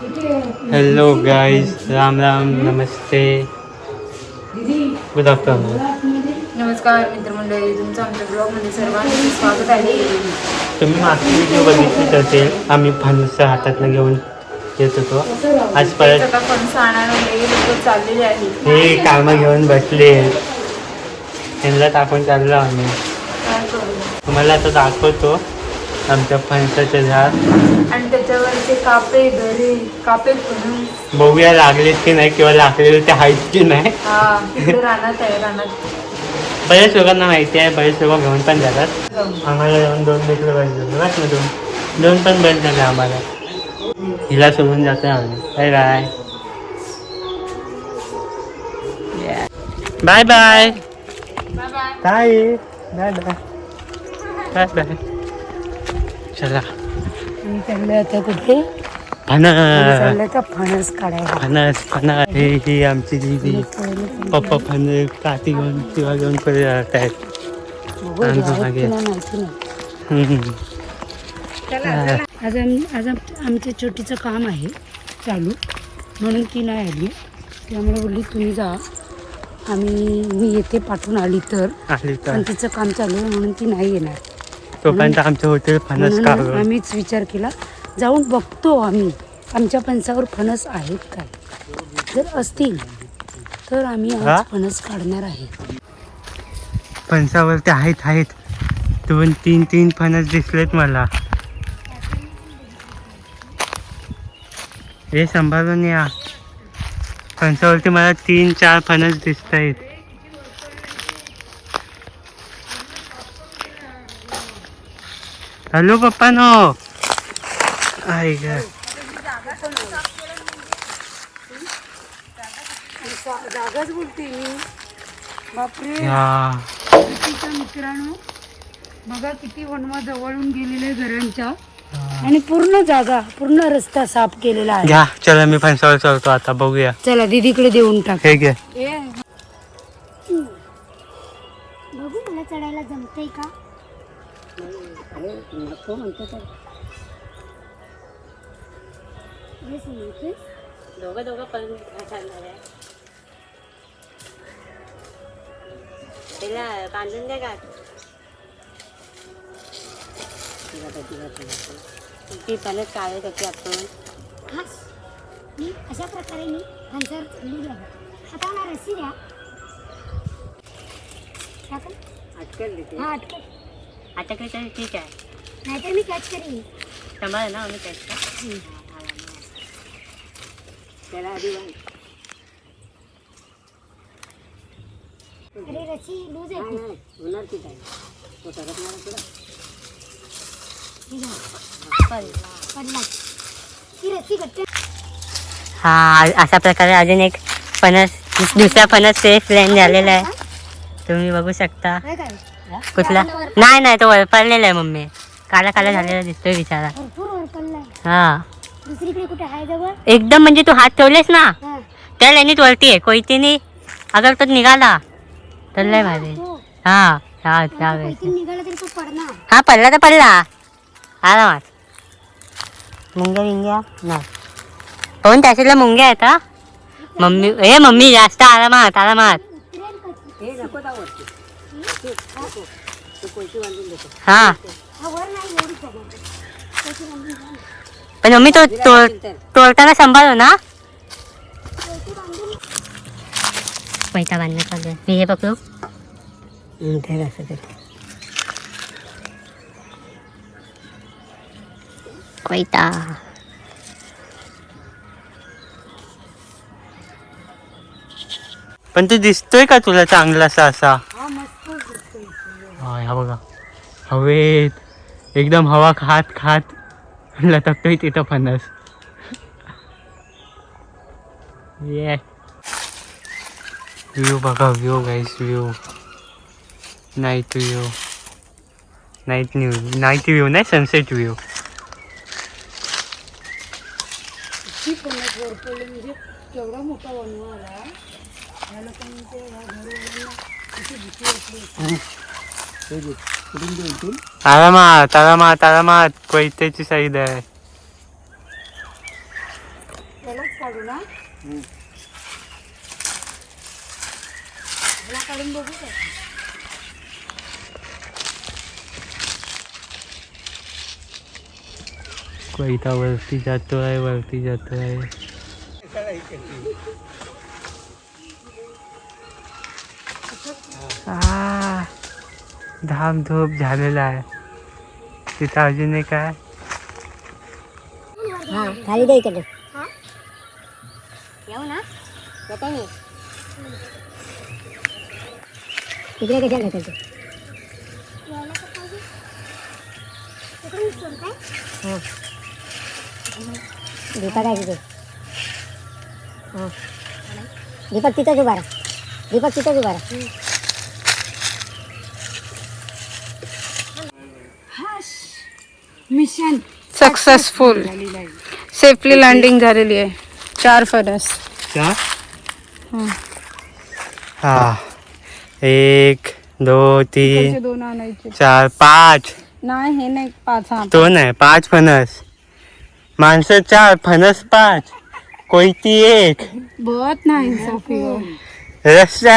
Hello guys, Ram Ram, नमस्ते, good afternoon. नमस्कार मित्रमंडळी, तुमचं आमच्या ब्लॉगमध्ये सर्वांचे स्वागत आहे. तुम्ही मागची व्हिडिओ बघितलीच असेल. आम्ही फणस हातातनं घेऊन येत होतो. आज परत फणस आणायला लोक चाललेले आहेत. हे कामं घेऊन बसले. त्यांना टाकून चाललो आम्ही. तुम्हाला आता दाखवतो आमच्या फणसाचं झाड आणि त्याच्यावरचे कापे घरे कापे फणस बघूया लागलेत की नाही किंवा लागलेले ते आहेत की नाही. हा तिकडे रानात आहे. रानात बरेच लोकांना माहिती आहे. बरेच लोक घेऊन पण जातात. आम्हाला येऊन 2 लेकरं पाहिजे बस ना. दोन पण बंद झाले आम्हाला. हिला सोडून जातो आम्ही. Bye bye bye bye bye bye bye bye. चला चालले आता कुठे फणस फणस काढायला. फणस ही आमची दीदी पप्पा फणस काठी घेऊन किंवा घेऊन पुढे जात आहेत. मागे आज आमच्या छोटीचं काम आहे चालू, म्हणून ती नाही आली. ती आम्हाला बोलली तुम्ही जा, मी येते पाठवून आली तर. पण तिचं काम चालू आहे म्हणून ती नाही येणार. तोपर्यंत आमचं हॉटेल फणस काढून आम्हीच विचार केला जाऊन बघतो आम्ही आमच्या फणसावर फणस आहेत काय. जर असतील तर आम्ही आज फणस काढणार आहे. फणसावरती आहेत 2-3 फणस दिसलेत मला. हे सांभाळून या. फणसावरती मला 3-4 फणस दिसत आहेत. हॅलो पप्पा नो. आहे का जागाच बोलते मी. बापरे मित्रांनो, बघा किती वनवा जवळून गेलेले घरांच्या. आणि पूर्ण रस्ता साफ केलेला आहे. घ्या चला, मी फणसावर चढतो आता. बघूया. चला दीदीकडे देऊन टाक. हे घे. बघू मला चढायला जमतंय का. नको म्हणतो तर दोघं पण बांधून द्या का. ती फणस काढायसाठी आपण अशा प्रकारे मी फणसावर चढली आहे. आता मला रस्सी द्या. अटकल देते. हा अटकली तर ठीक आहे, नाहीतर मी कॅच करेन. सांभाळ ना मी कॅच का. त्याला आधी अरे रस्सी लूज आहे. होणार की काय तो सरकणार तुला. हा अशा प्रकारे अजून एक फणस, दुसरा फणस सेफ लँड झालेला आहे. तुम्ही बघू शकता. कुठला नाही तो वळपडलेला आहे मम्मी. काला झालेला दिसतोय बिचारा. हा दुसरीकडे कुठे आहे जवळ एकदम, म्हणजे तू हात ठेवलेस ना त्या लाईनीत वरती आहे. कोयतीने अगर तो निघाला तर लय भारी. हा हा पडला तर पडला आरामात. मुंग्या नाही पण त्याच्यातल्या मुंग्या आहेत. हा मम्मी जास्त आरामात. हा पण मम्मी तो तोडताना सांभाळो ना. पैसा बांधण्याचा मी हे पकडू. कोयता पण ते दिसतोय का तुला चांगलासा असा. हा बघा हवेत एकदम हवा खात लटकतोय तिथं फणस. ये व्ह्यू बघा. व्ह्यू गाईस, व्ह्यू नाईट व्ह्यू नाही, सनसेट व्ह्यू. म्हणजे केवढा मोठा वनवा आला. या लोकांनी आरामात कोयत्याची साईड आहे. त्यालाच काढू ना. मला काढून बघू का? कोयता वरती जातोय, वरती जातोय. धामधूप झालेला आहे. तिथं अजून एक आहे. खाली दे इकडे येऊ ना इकडे कशाला ढकलतो? दीपक आहे तिथे. दीपक तिथंच उभा राहा. दीपक तिथंच उभा राहा. मिशन सक्सेसफुल सेफली लँडिंग झालेली आहे. 4 फणस. हा 1 2 3 2 आणायचे 4 5. नाही हे नाही 5. हा तो नाही 5 फणस. माणसं 4 फणस 5. कोयती 1. बहुत नाही इन्साफी हो. रस्सा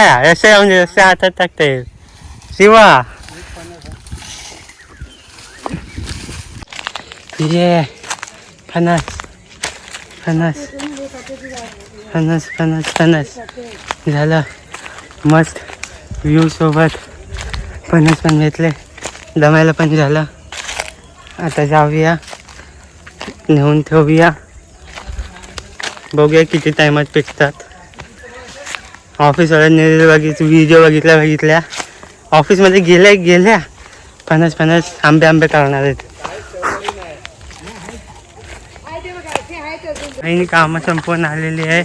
म्हणजे रस्सा हातात टाकता येईल. शिवा ये फणस फणस फणस फणस फणस झालं. मस्त व्ह्यू सोबत फणस पण घेतले. दमायला पण झालं. आता जाऊया, नेऊन ठेवूया. बघूया किती टायमात पिकतात. ऑफिसवाल्यांनी व्हिडिओ बघितल्या. ऑफिसमध्ये गेल्या फणस आंबे काढणार आहेत. आणि कामं संपवून आलेली आहे.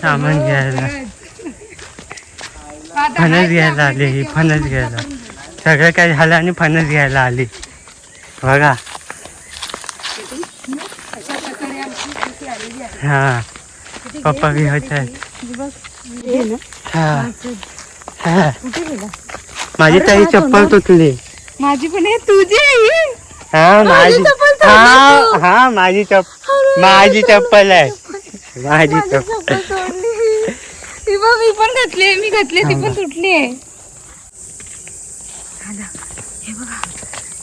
सामान घ्यायला फणस घ्यायला आली. ही फणस घ्यायला सगळं काय झालं आणि फणस घ्यायला आली. बघा हा पप्पा घेत आहेत. माझी ताई चप्पल तुटली. माझी पण आहे तुझी. हा माझी माझी चप्पल आहे. माझी चप्पल मी पण घातली. मी घातली ती पण तुटली आहे. हे बघा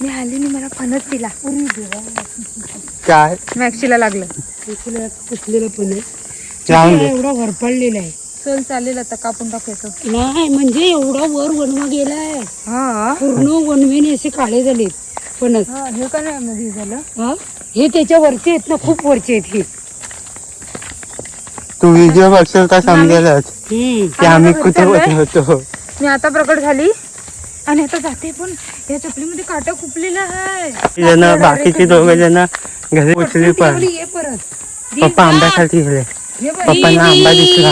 मी आली आणि मला फणस दिला. काय मॅक्सीला लागलं. कुठलेलं पण आहे. जाऊन दे. एवढा भरपडलेला आहे. चल चालेल आता कापून टाकायचं. नाही म्हणजे एवढा वर वनवा गेलाय. हा पूर्ण वनवेने असे काळे झालेत फणस. हे का नाही मध्ये झालं. हा हे त्याच्या वरचे आहेत ना, खूप वरचे आहेत हे. तू व्हिडिओ बघशील का समजेलच की आम्ही कुठे होतो. मी आता प्रकट झाली आणि आता जाते पण या चपलीमध्ये काटा खुपलेला आहे. बाकीचे 2 जण घरी पोचली पण ये परत. पप्पा आंब्या खाली गेले. पप्पांना आंबा दिसला.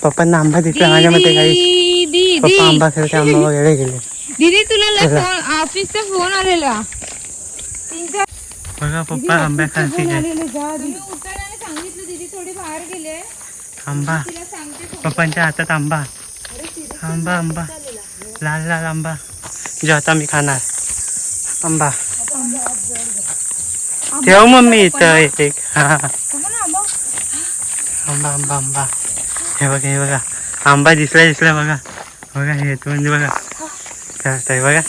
पप्पांना आंबा दिसला माझ्या मध्ये काही. पप्पा आंबा खायचे आंबा वगैरे गेले. दीदी तुला ऑफिसचा फोन आलेला. बघा पप्पा आंब्या खालती गेले. सांगितलं दीदी थोडी बाहेर गेले. आंबा पप्पांच्या हातात आंबा आंबा लाल आंबा जो आता मी खाणार. आंबा ठेव मम्मी इथं एक. हा आंबा हे बघा आंबा दिसला बघा हे म्हणजे बघा बघा